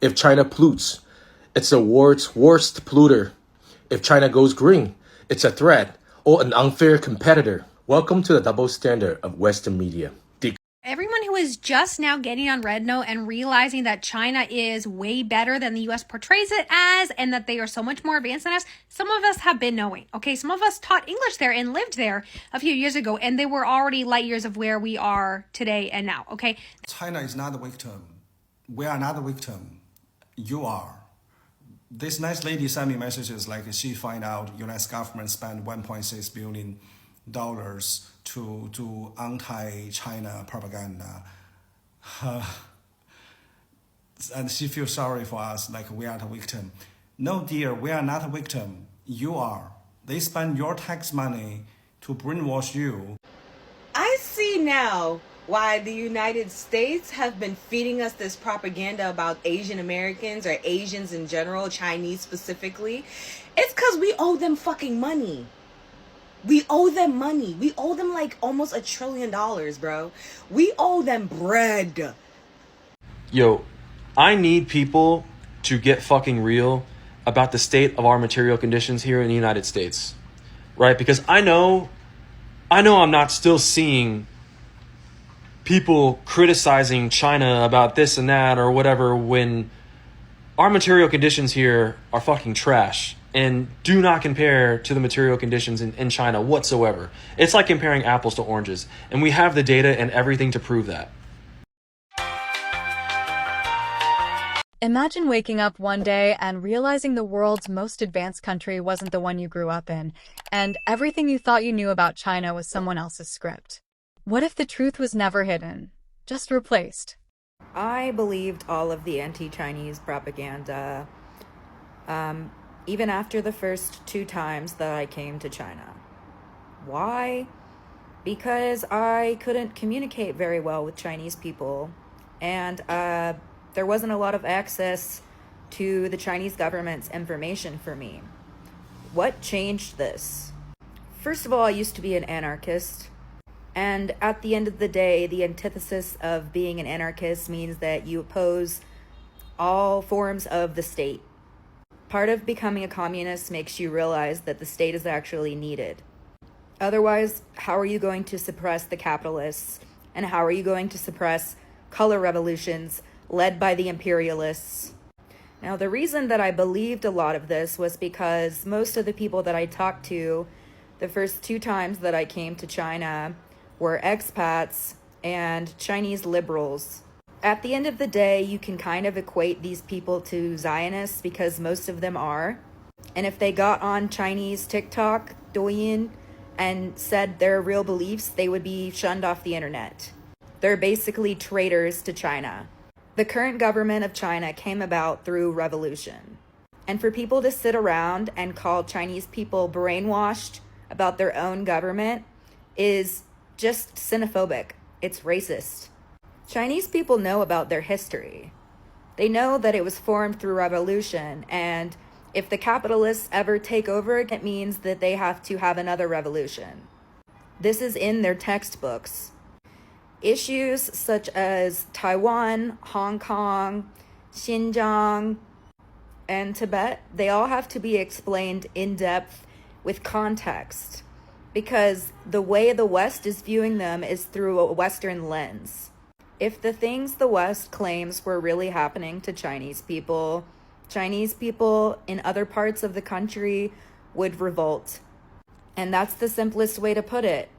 If China pollutes, it's the world's worst polluter. If China goes green, it's a threat or an unfair competitor. Welcome to the double standard of Western media. Everyone who is just now getting on Rednote and realizing that China is way better than the US portrays it as, and that they are so much more advanced than us, some of us have been knowing. Okay, some of us taught English there and lived there a few years ago, and they were already light years of where we are today and now. Okay, China is not the victim. We are not the victim. You are. This nice lady sent me messages like she find out U.S. government spent $1.6 billion to do anti-China propaganda. And she feels sorry for us, like we are the victim. No, dear, we are not a victim. You are. They spend your tax money to brainwash you. I see now why the United States have been feeding us this propaganda about Asian Americans or Asians in general, Chinese specifically. It's because we owe them fucking money. We owe them money. We owe them like almost $1 trillion, bro. We owe them bread. Yo, I need people to get fucking real about the state of our material conditions here in the United States, right? Because I know I'm not still seeing people criticizing China about this and that or whatever when our material conditions here are fucking trash and do not compare to the material conditions in China whatsoever. It's like comparing apples to oranges, and we have the data and everything to prove that. Imagine waking up one day and realizing the world's most advanced country wasn't the one you grew up in, and everything you thought you knew about China was someone else's script. What if the truth was never hidden, just replaced? I believed all of the anti-Chinese propaganda, even after the first 2 times that I came to China. Why? Because I couldn't communicate very well with Chinese people, and there wasn't a lot of access to the Chinese government's information for me. What changed this? First of all, I used to be an anarchist. And at the end of the day, the antithesis of being an anarchist means that you oppose all forms of the state. Part of becoming a communist makes you realize that the state is actually needed. Otherwise, how are you going to suppress the capitalists? And how are you going to suppress color revolutions led by the imperialists? Now, the reason that I believed a lot of this was because most of the people that I talked to the first 2 times that I came to China were expats and Chinese liberals. At the end of the day, you can kind of equate these people to Zionists because most of them are. And if they got on Chinese TikTok, Douyin, and said their real beliefs, they would be shunned off the internet. They're basically traitors to China. The current government of China came about through revolution. And for people to sit around and call Chinese people brainwashed about their own government is just xenophobic. It's racist. Chinese people know about their history. They know that it was formed through revolution, and if the capitalists ever take over, it means that they have to have another revolution. This is in their textbooks. Issues such as Taiwan, Hong Kong, Xinjiang, and Tibet, they all have to be explained in depth with context, because the way the West is viewing them is through a Western lens. If the things the West claims were really happening to Chinese people in other parts of the country would revolt. And that's the simplest way to put it.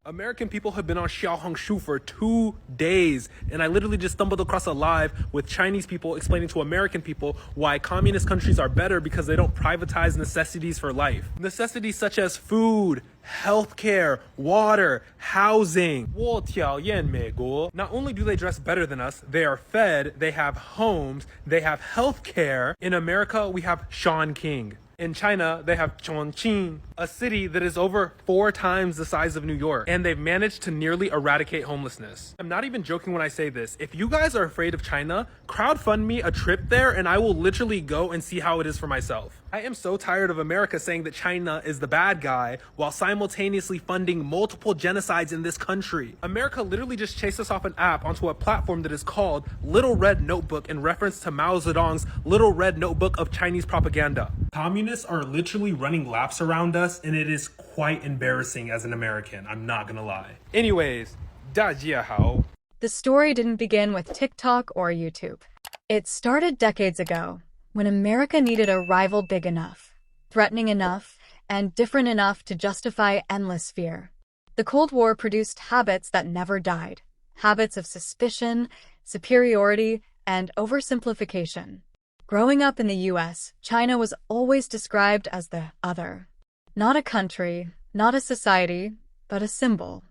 American people have been on Xiaohongshu for 2 days, and I literally just stumbled across a live with Chinese people explaining to American people why communist countries are better because they don't privatize necessities for life. Necessities such as food, healthcare, water, housing. 我讨厌美国. Not only do they dress better than us, they are fed, they have homes, they have healthcare. In America, we have Sean King. In China, they have Chongqing, a city that is over 4 times the size of New York, and they've managed to nearly eradicate homelessness. I'm not even joking when I say this. If you guys are afraid of China, crowdfund me a trip there and I will literally go and see how it is for myself. I am so tired of America saying that China is the bad guy while simultaneously funding multiple genocides in this country. America literally just chased us off an app onto a platform that is called Little Red Notebook in reference to Mao Zedong's Little Red Notebook of Chinese propaganda. Communists are literally running laps around us, and it is quite embarrassing as an American, I'm not gonna lie. Anyways, 大家好. The story didn't begin with TikTok or YouTube. It started decades ago, when America needed a rival big enough, threatening enough, and different enough to justify endless fear. The Cold War produced habits that never died, habits of suspicion, superiority, and oversimplification. Growing up in the US, China was always described as the other. Not a country, not a society, but a symbol.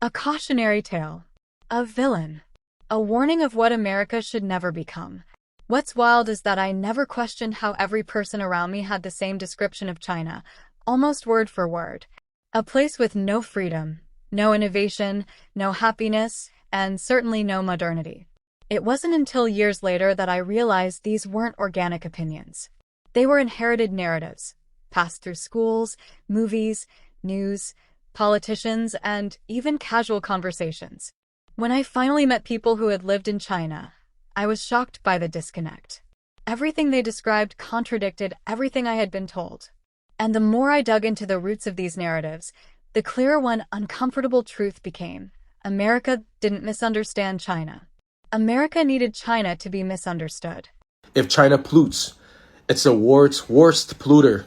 A cautionary tale. A villain. A warning of what America should never become. What's wild is that I never questioned how every person around me had the same description of China, almost word for word. A place with no freedom, no innovation, no happiness, and certainly no modernity. It wasn't until years later that I realized these weren't organic opinions. They were inherited narratives, passed through schools, movies, news, politicians, and even casual conversations. When I finally met people who had lived in China, I was shocked by the disconnect. Everything they described contradicted everything I had been told. And the more I dug into the roots of these narratives, the clearer one uncomfortable truth became. America didn't misunderstand China. America needed China to be misunderstood. If China pollutes, it's the world's worst polluter.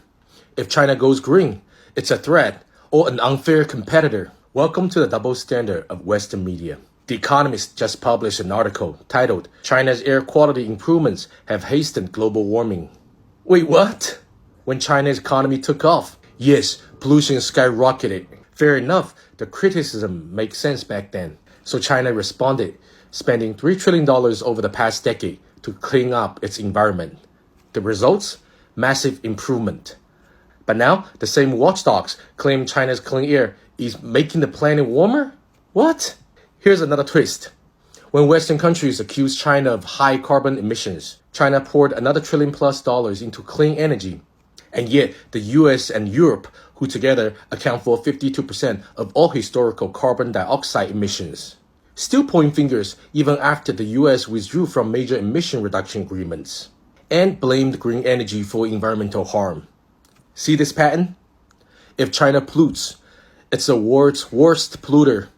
If China goes green, it's a threat or an unfair competitor. Welcome to the double standard of Western media. The Economist just published an article titled, China's Air Quality Improvements Have Hastened Global Warming. Wait, what? When China's economy took off, yes, pollution skyrocketed. Fair enough, the criticism makes sense back then. So China responded, spending $3 trillion over the past decade to clean up its environment. The results? Massive improvement. But now, the same watchdogs claim China's clean air is making the planet warmer? What? Here's another twist. When Western countries accused China of high carbon emissions, China poured another $1 trillion+ into clean energy. And yet, the US and Europe, who together account for 52% of all historical carbon dioxide emissions, still point fingers even after the US withdrew from major emission reduction agreements and blamed green energy for environmental harm. See this pattern? If China pollutes, it's the world's worst polluter.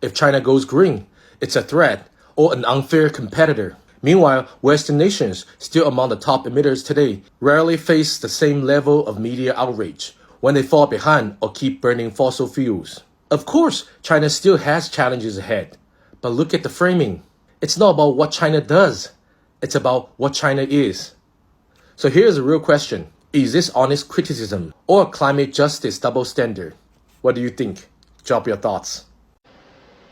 If China goes green, it's a threat or an unfair competitor. Meanwhile, Western nations, still among the top emitters today, rarely face the same level of media outrage when they fall behind or keep burning fossil fuels. Of course, China still has challenges ahead. But look at the framing. It's not about what China does. It's about what China is. So here's a real question. Is this honest criticism or a climate justice double standard? What do you think? Drop your thoughts.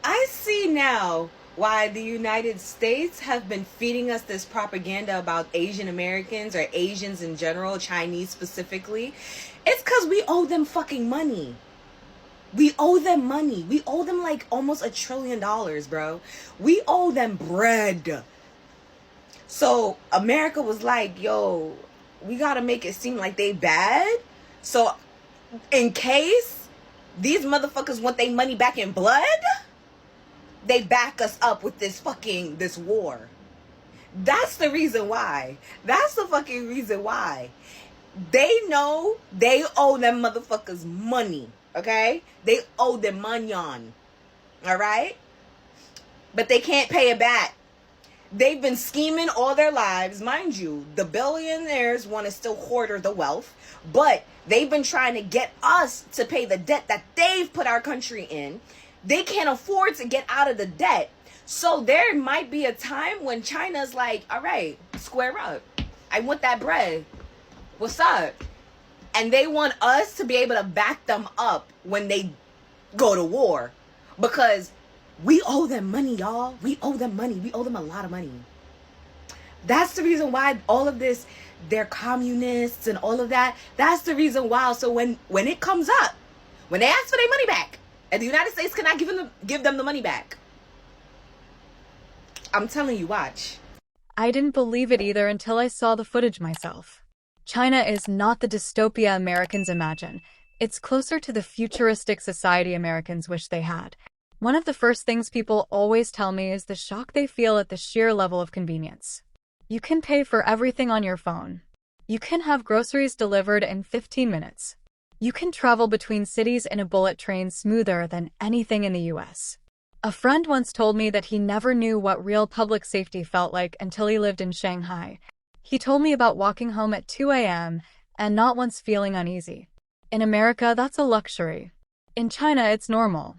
I see now why the United States have been feeding us this propaganda about Asian Americans or Asians in general, Chinese specifically. It's because we owe them fucking money. We owe them money. We owe them like almost $1 trillion, bro. We owe them bread. So America was like, yo, we gotta make it seem like they bad. So in case these motherfuckers want their money back in blood, they back us up with this war. That's the reason why. That's the fucking reason why. They know they owe them motherfuckers money. Okay? They owe them money on. Alright? But they can't pay it back. They've been scheming all their lives. Mind you, the billionaires want to still hoard the wealth. But they've been trying to get us to pay the debt that they've put our country in. They can't afford to get out of the debt. So there might be a time when China's like, all right, square up. I want that bread. What's up? And they want us to be able to back them up when they go to war. Because we owe them money, y'all. We owe them money. We owe them a lot of money. That's the reason why all of this, they're communists and all of that. That's the reason why. So when it comes up, when they ask for their money back, and the United States cannot give them the money back, I'm telling you, watch. I didn't believe it either until I saw the footage myself. China is not the dystopia Americans imagine. It's closer to the futuristic society Americans wish they had. One of the first things people always tell me is the shock they feel at the sheer level of convenience. You can pay for everything on your phone. You can have groceries delivered in 15 minutes. You can travel between cities in a bullet train smoother than anything in the US. A friend once told me that he never knew what real public safety felt like until he lived in Shanghai. He told me about walking home at 2 a.m. and not once feeling uneasy. In America, that's a luxury. In China, it's normal.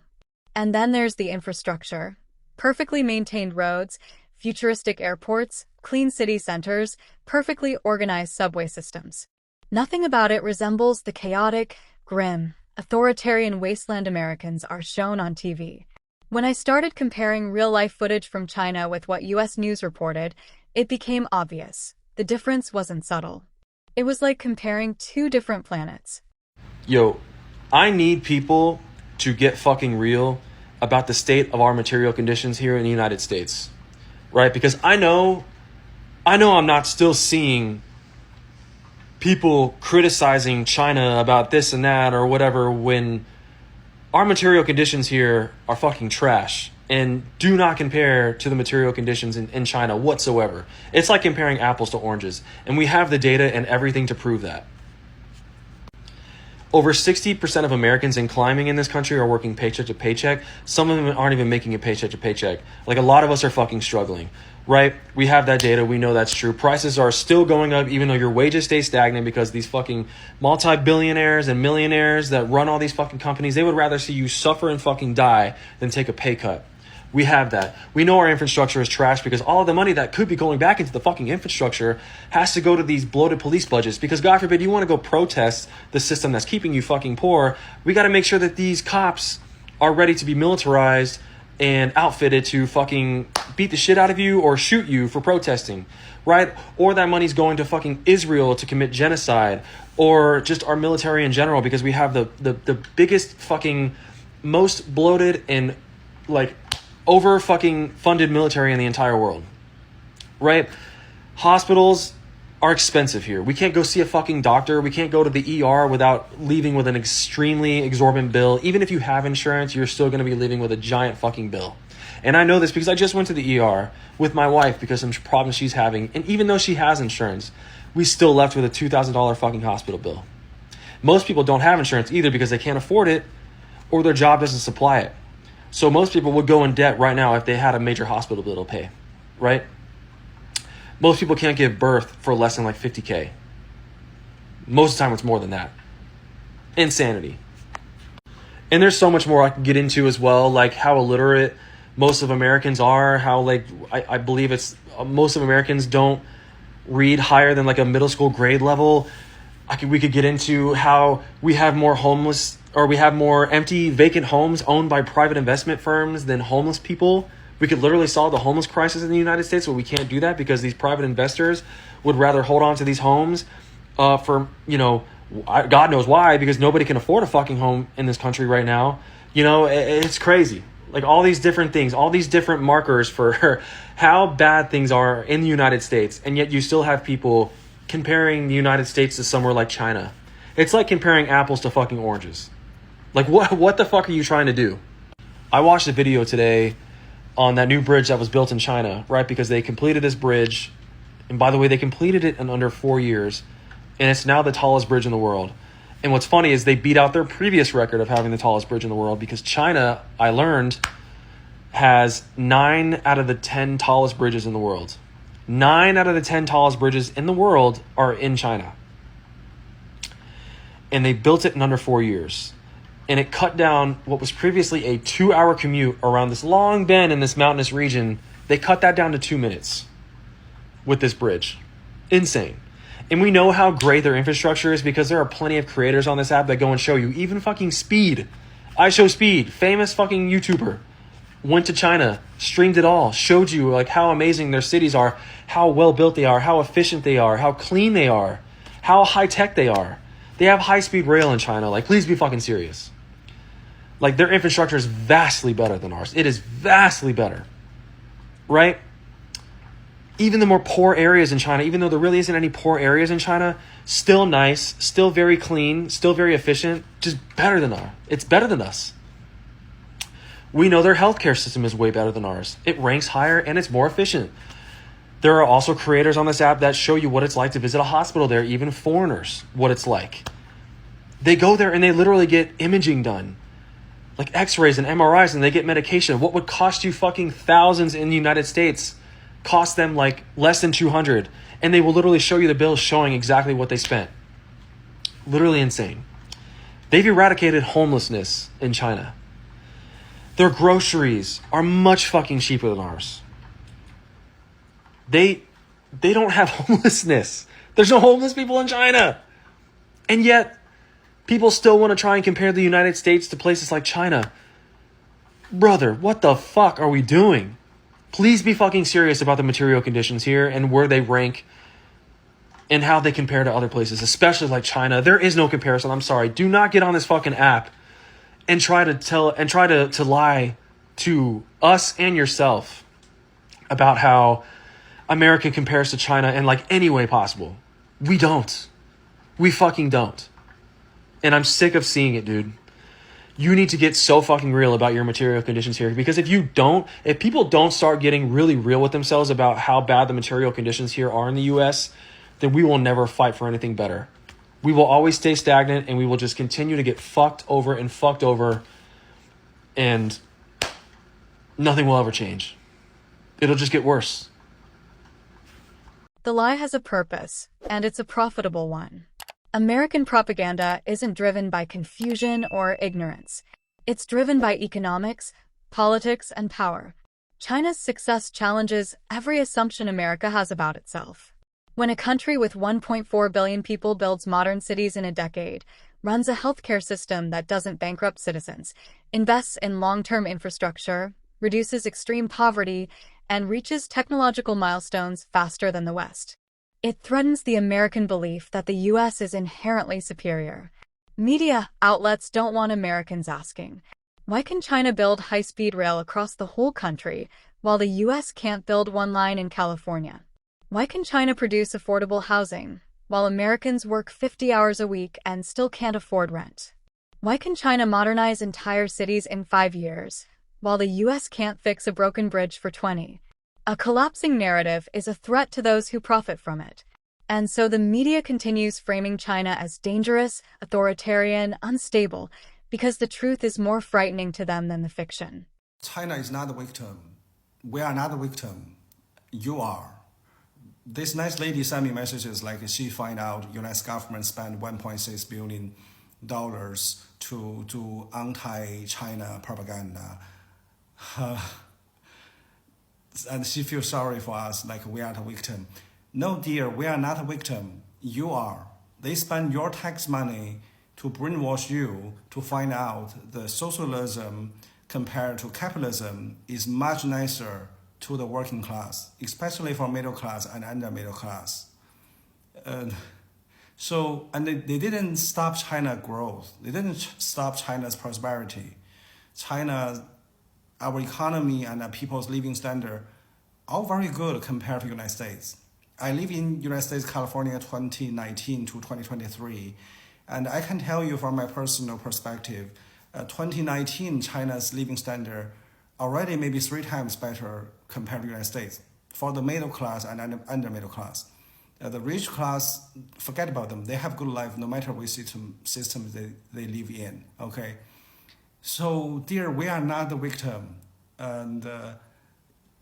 And then there's the infrastructure. Perfectly maintained roads, futuristic airports, clean city centers, perfectly organized subway systems. Nothing about it resembles the chaotic, grim, authoritarian wasteland Americans are shown on TV. When I started comparing real-life footage from China with what US news reported, it became obvious. The difference wasn't subtle. It was like comparing two different planets. Yo, I need people to get fucking real about the state of our material conditions here in the United States, right? Because I know I'm not still seeing people criticizing China about this and that or whatever when our material conditions here are fucking trash and do not compare to the material conditions in China whatsoever. It's like comparing apples to oranges, and we have the data and everything to prove that. Over 60% of Americans in climbing in this country are working paycheck to paycheck. Some of them aren't even making it paycheck to paycheck. Like, a lot of us are fucking struggling, right? We have that data. We know that's true. Prices are still going up even though your wages stay stagnant because these fucking multi-billionaires and millionaires that run all these fucking companies, they would rather see you suffer and fucking die than take a pay cut. We have that. We know our infrastructure is trash because all of the money that could be going back into the fucking infrastructure has to go to these bloated police budgets because, God forbid, you want to go protest the system that's keeping you fucking poor. We got to make sure that these cops are ready to be militarized and outfitted to fucking beat the shit out of you or shoot you for protesting, right? Or that money's going to fucking Israel to commit genocide, or just our military in general because we have the biggest fucking, most bloated and like over fucking funded military in the entire world, right? Hospitals are expensive here. We can't go see a fucking doctor. We can't go to the ER without leaving with an extremely exorbitant bill. Even if you have insurance, you're still going to be leaving with a giant fucking bill. And I know this because I just went to the ER with my wife because of some problems she's having. And even though she has insurance, we still left with a $2,000 fucking hospital bill. Most people don't have insurance either because they can't afford it or their job doesn't supply it. So most people would go in debt right now if they had a major hospital bill to pay, right? Most people can't give birth for less than like $50K. Most of the time it's more than that. Insanity. And there's so much more I can get into as well, like how illiterate most of Americans are, how like I believe it's most of Americans don't read higher than like a middle school grade level. We could get into how we have more homeless, or we have more empty vacant homes owned by private investment firms than homeless people. We could literally solve the homeless crisis in the United States, but we can't do that because these private investors would rather hold on to these homes for, God knows why, because nobody can afford a fucking home in this country right now. It's crazy. Like all these different things, all these different markers for how bad things are in the United States, and yet you still have people comparing the United States to somewhere like China. It's like comparing apples to fucking oranges. Like, what the fuck are you trying to do? I watched a video today on that new bridge that was built in China, right? Because they completed this bridge. And by the way, they completed it in under 4 years. And it's now the tallest bridge in the world. And what's funny is they beat out their previous record of having the tallest bridge in the world because China, I learned, has 9 out of the 10 tallest bridges in the world. 9 out of the 10 tallest bridges in the world are in China. And they built it in under 4 years. And it cut down what was previously a 2-hour commute around this long bend in this mountainous region. They cut that down to 2 minutes with this bridge. Insane. And we know how great their infrastructure is because there are plenty of creators on this app that go and show you even fucking Speed. I Show Speed, famous fucking YouTuber. went to China, streamed it all, showed you like how amazing their cities are, how well built they are, how efficient they are, how clean they are, how high tech they are. They have high speed rail in China. Like, please be fucking serious. Like, their infrastructure is vastly better than ours. It is vastly better, right? Even the more poor areas in China, even though there really isn't any poor areas in China, still nice, still very clean, still very efficient, just better than ours. It's better than us. We know their healthcare system is way better than ours. It ranks higher and it's more efficient. There are also creators on this app that show you what it's like to visit a hospital there, even foreigners, what it's like. They go there and they literally get imaging done, like x-rays and MRIs, and they get medication. What would cost you fucking thousands in the United States cost them like less than 200, and they will literally show you the bills showing exactly what they spent. Literally insane. They've eradicated homelessness in China. Their groceries are much fucking cheaper than ours. They don't have homelessness. There's no homeless people in China. And yet, people still want to try and compare the United States to places like China. Brother, what the fuck are we doing? Please be fucking serious about the material conditions here and where they rank and how they compare to other places, especially like China. There is no comparison. I'm sorry. Do not get on this fucking app and try to lie to us and yourself about how America compares to China in like any way possible. We don't. We fucking don't. And I'm sick of seeing it, dude. You need to get so fucking real about your material conditions here, because if people don't start getting really real with themselves about how bad the material conditions here are in the US, then we will never fight for anything better. We will always stay stagnant and we will just continue to get fucked over, and nothing will ever change. It'll just get worse. The lie has a purpose, and it's a profitable one. American propaganda isn't driven by confusion or ignorance. It's driven by economics, politics, and power. China's success challenges every assumption America has about itself. When a country with 1.4 billion people builds modern cities in a decade, runs a healthcare system that doesn't bankrupt citizens, invests in long-term infrastructure, reduces extreme poverty, and reaches technological milestones faster than the West, it threatens the American belief that the U.S. is inherently superior. Media outlets don't want Americans asking, why can China build high-speed rail across the whole country while the U.S. can't build one line in California? Why can China produce affordable housing while Americans work 50 hours a week and still can't afford rent? Why can China modernize entire cities in 5 years while the U.S. can't fix a broken bridge for 20? A collapsing narrative is a threat to those who profit from it. And so the media continues framing China as dangerous, authoritarian, unstable, because the truth is more frightening to them than the fiction. China is not the victim. We are not the victim. You are. This nice lady sent me messages like she find out U.S. government spent $1.6 billion to do anti-China propaganda. And she feels sorry for us, like we are the victim. No, dear, we are not a victim. You are. They spend your tax money to brainwash you to find out the socialism compared to capitalism is much nicer to the working class, especially for middle class and under middle class. And they didn't stop China growth. They didn't stop China's prosperity. Our economy and our people's living standard are very good compared to the United States. I live in United States, California, 2019 to 2023. And I can tell you from my personal perspective, 2019, China's living standard already maybe 3 times better compared to the United States for the middle class and under middle class. The rich class, forget about them. They have good life no matter which system they live in, okay? So, dear, we are not the victim, and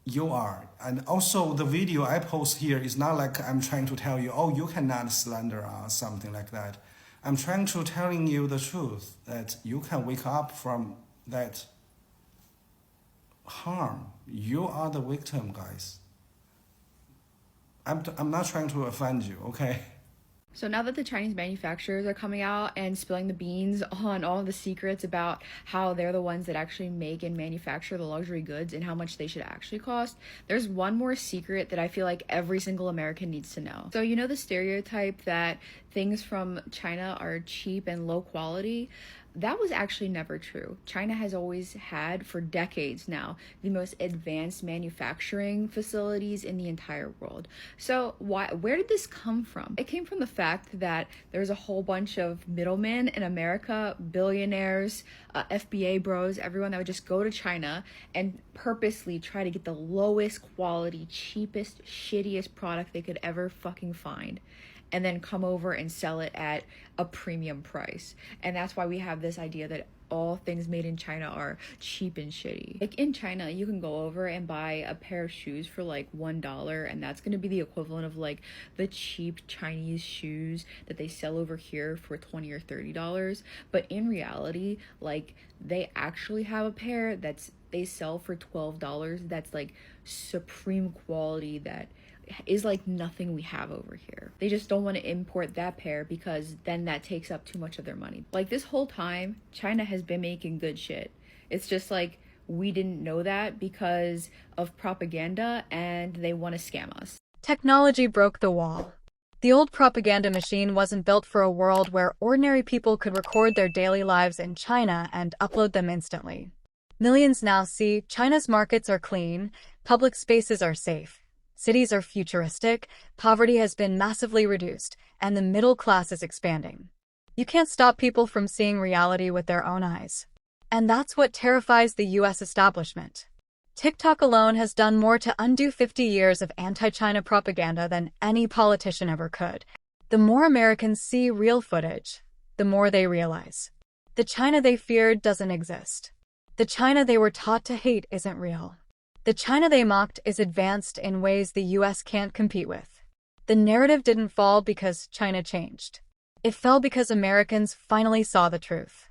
you are. And also, the video I post here is not like I'm trying to tell you, oh, you cannot slander us, something like that. I'm trying to telling you the truth, that you can wake up from that harm. You are the victim, guys. I'm not trying to offend you, okay? So now that the Chinese manufacturers are coming out and spilling the beans on all the secrets about how they're the ones that actually make and manufacture the luxury goods and how much they should actually cost, there's one more secret that I feel like every single American needs to know. So you know the stereotype that things from China are cheap and low quality? That was actually never true. China has always had, for decades now, the most advanced manufacturing facilities in the entire world. So where did this come from? It came from the fact that there's a whole bunch of middlemen in America, billionaires, FBA bros, everyone that would just go to China and purposely try to get the lowest quality, cheapest, shittiest product they could ever fucking find, and then come over and sell it at a premium price. And that's why we have this idea that all things made in China are cheap and shitty. Like in China, you can go over and buy a pair of shoes for like $1, and that's going to be the equivalent of like the cheap Chinese shoes that they sell over here for $20 or $30. But in reality, like they actually have a pair they sell for $12 that's like supreme quality, that is like nothing we have over here. They just don't want to import that pair because then that takes up too much of their money. Like this whole time, China has been making good shit. It's just like we didn't know that because of propaganda, and they want to scam us. Technology broke the wall. The old propaganda machine wasn't built for a world where ordinary people could record their daily lives in China and upload them instantly. Millions now see China's markets are clean, public spaces are safe, cities are futuristic, poverty has been massively reduced, and the middle class is expanding. You can't stop people from seeing reality with their own eyes. And that's what terrifies the US establishment. TikTok alone has done more to undo 50 years of anti-China propaganda than any politician ever could. The more Americans see real footage, the more they realize the China they feared doesn't exist. The China they were taught to hate isn't real. The China they mocked is advanced in ways the US can't compete with. The narrative didn't fall because China changed. It fell because Americans finally saw the truth.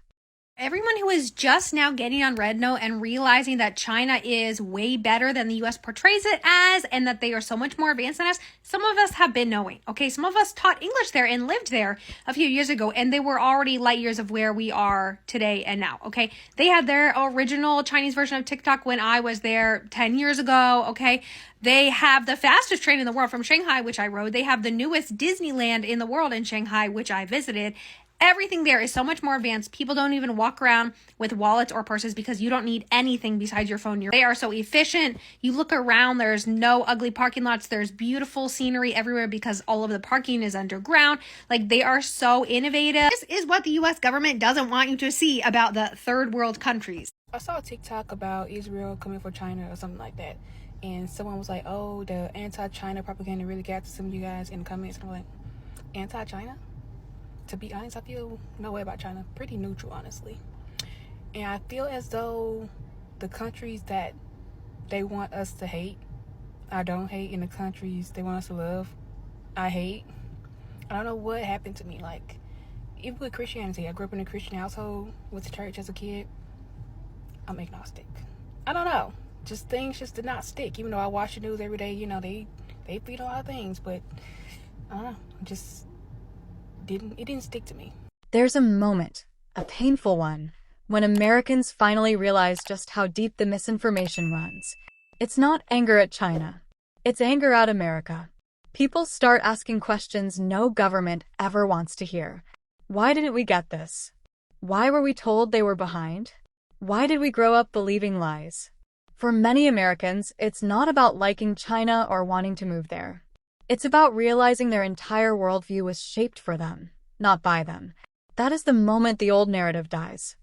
Everyone who is just now getting on Rednote and realizing that China is way better than the US portrays it as, and that they are so much more advanced than us, some of us have been knowing. Okay, some of us taught English there and lived there a few years ago, and they were already light years of where we are today and now. Okay, they had their original Chinese version of TikTok when I was there 10 years ago. Okay, they have the fastest train in the world from Shanghai, which I rode. They have the newest Disneyland in the world in Shanghai, which I visited. Everything there is so much more advanced. People don't even walk around with wallets or purses because you don't need anything besides your phone. They are so efficient. You look around, there's no ugly parking lots. There's beautiful scenery everywhere because all of the parking is underground. Like, they are so innovative. This is what the US government doesn't want you to see about the third world countries. I saw a TikTok about Israel coming for China or something like that. And someone was like, oh, the anti-China propaganda really got to some of you guys in the comments. And I'm like, anti-China? To be honest, I feel no way about China. Pretty neutral, honestly. And I feel as though the countries that they want us to hate, I don't hate. And the countries they want us to love, I hate. I don't know what happened to me. Like, even with Christianity, I grew up in a Christian household, went to church as a kid. I'm agnostic. I don't know. Just things just did not stick. Even though I watch the news every day, you know, they feed a lot of things. But, I don't know. It didn't stick to me. There's a moment, a painful one, when Americans finally realize just how deep the misinformation runs. It's not anger at China. It's anger at America. People start asking questions no government ever wants to hear. Why didn't we get this? Why were we told they were behind? Why did we grow up believing lies? For many Americans, it's not about liking China or wanting to move there. It's about realizing their entire worldview was shaped for them, not by them. That is the moment the old narrative dies.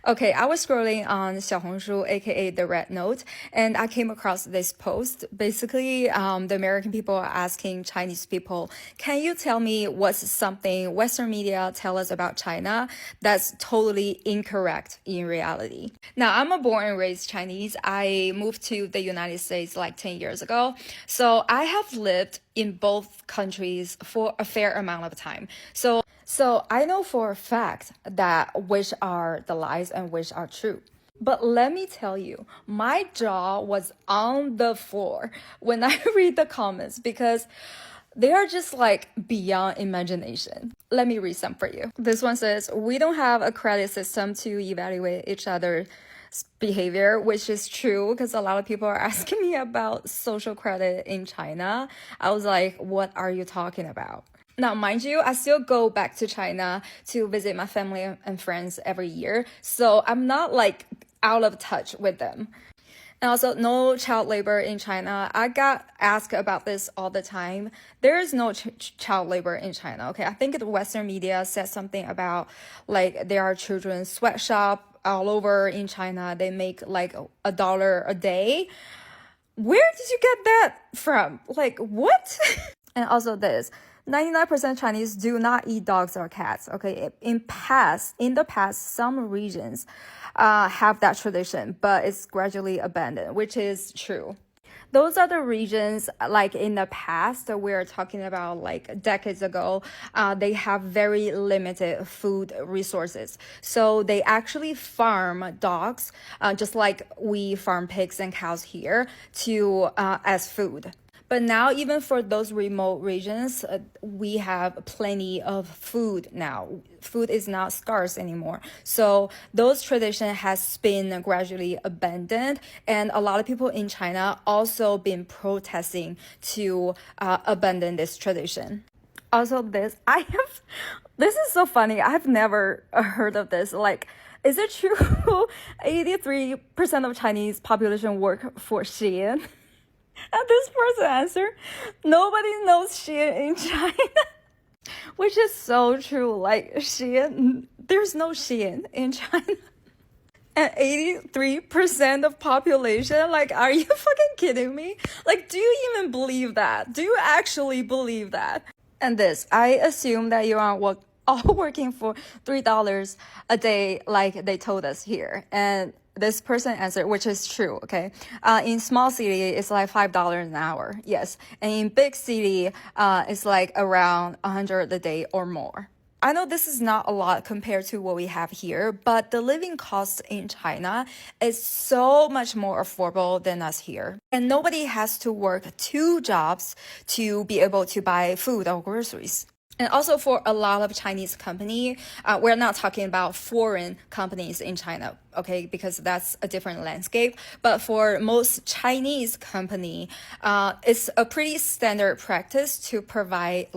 Okay, I was scrolling on Xiaohongshu, aka the Rednote, and I came across this post. Basically, the American people are asking Chinese people, can you tell me what's something Western media tell us about China that's totally incorrect in reality? Now, I'm a born and raised Chinese. I moved to the United States like 10 years ago. So I have lived in both countries for a fair amount of time. So I know for a fact that which are the lies and which are true. But let me tell you, my jaw was on the floor when I read the comments, because They are just like beyond imagination. Let me read some for you. This one says, we don't have a credit system to evaluate each other's behavior, which is true because a lot of people are asking me about social credit in China. I was like, what are you talking about? Now, mind you, I still go back to China to visit my family and friends every year. So I'm not like out of touch with them. And also, no child labor in China. I got asked about this all the time. There is no child labor in China, okay? I think the Western media said something about, like, there are children's sweatshop all over in China. They make, like, $1 a day. Where did you get that from? Like, what? And also this. 99% Chinese do not eat dogs or cats, okay? In the past, some regions have that tradition, but it's gradually abandoned, which is true. Those are the regions, like in the past that we're talking about, like decades ago, they have very limited food resources. So they actually farm dogs, just like we farm pigs and cows here, to as food. But now, even for those remote regions, we have plenty of food now. Food is not scarce anymore. So those tradition has been gradually abandoned. And a lot of people in China also been protesting to abandon this tradition. Also, this is so funny. I've never heard of this. Like, is it true 83% of Chinese population work for Shein? And this person answered, nobody knows Shein in China. Which is so true. Like, Shein, there's no Shein in China. And 83% of population, like, are you fucking kidding me? Like, do you even believe that? Do you actually believe that? And this, I assume that you are all working for $3 a day like they told us here. And this person answered, which is true, okay? In small city, it's like $5 an hour, yes. And in big city, it's like around 100 a day or more. I know this is not a lot compared to what we have here, but the living cost in China is so much more affordable than us here. And nobody has to work 2 jobs to be able to buy food or groceries. And also for a lot of Chinese company, we're not talking about foreign companies in China, okay, because that's a different landscape. But for most Chinese company, it's a pretty standard practice to provide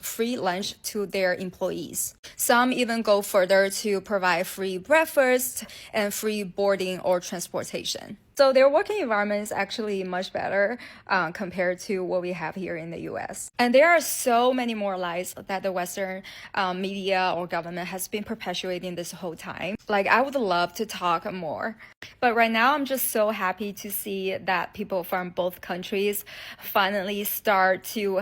free lunch to their employees. Some even go further to provide free breakfast and free boarding or transportation. So their working environment is actually much better compared to what we have here in the US. And there are so many more lies that the Western media or government has been perpetuating this whole time. Like, I would love to talk more. But right now, I'm just so happy to see that people from both countries finally start to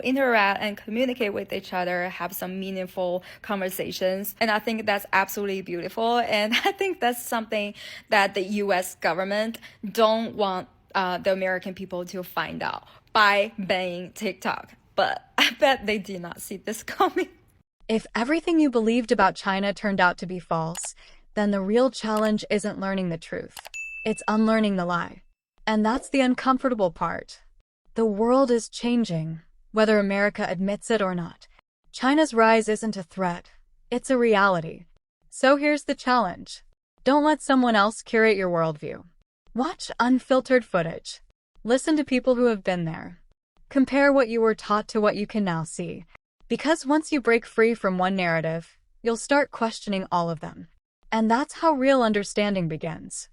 interact and communicate with each other, have some meaningful conversations. And I think that's absolutely beautiful. And I think that's something that the US government don't want the American people to find out by banning TikTok. But I bet they did not see this coming. If everything you believed about China turned out to be false, then the real challenge isn't learning the truth. It's unlearning the lie. And that's the uncomfortable part. The world is changing, whether America admits it or not. China's rise isn't a threat. It's a reality. So here's the challenge. Don't let someone else curate your worldview. Watch unfiltered footage. Listen to people who have been there. Compare what you were taught to what you can now see. Because once you break free from one narrative, you'll start questioning all of them. And that's how real understanding begins.